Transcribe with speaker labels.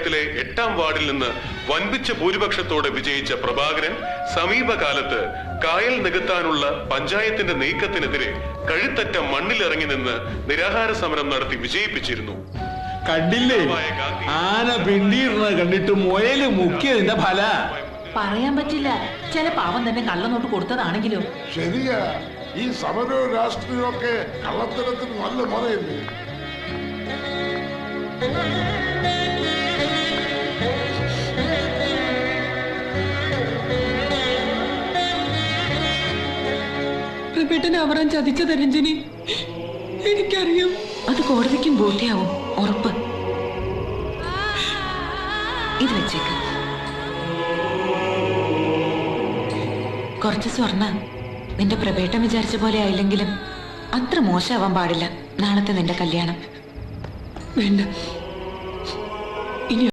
Speaker 1: പഞ്ചായത്തിലെ 8ാം വാർഡിൽ നിന്ന് വൻപിച്ച ഭൂരിപക്ഷത്തോടെ വിജയിച്ച പ്രഭാകരൻ സമീപകാലത്ത് കായൽ നികത്താനുള്ള പഞ്ചായത്തിന്റെ നീക്കത്തിനെതിരെ കഴുത്തറ്റ മണ്ണിലിറങ്ങി നിന്ന് നിരാഹാര സമരം നടത്തി വിജയിപ്പിച്ചിരുന്നു.
Speaker 2: കണ്ടില്ലേ, ആന പിണ്ടിയിരുന്നത് കണ്ടിട്ട് മുയല് മുക്കിയതിന്റെ ഫല.
Speaker 3: പറയാൻ പറ്റില്ല, ചില പാവം തന്നെ കള്ളനോട്ട് കൊടുത്തതാണെങ്കിലോ.
Speaker 4: ശരിയാ, ഈ സമരവും രാഷ്ട്രീയവും ഒക്കെ കള്ളത്തരത്തിന് നല്ല മുറയല്ലേ.
Speaker 5: പ്രഭേട്ടനെ അവരാൻ ചതിച്ചത് രഞ്ജനി, എനിക്കറിയാം.
Speaker 3: അത് കോടതിക്കും ബോധ്യാവും, ഉറപ്പ്. ഇത് വെച്ചേക്ക്. കുറച്ച് സ്വർണ്ണ നിന്റെ പ്രഭേട്ടം വിചാരിച്ച പോലെ ആയില്ലെങ്കിലും അത്ര മോശമാവാൻ പാടില്ല നാളത്തെ നിന്റെ കല്യാണം.
Speaker 5: വേണ്ട,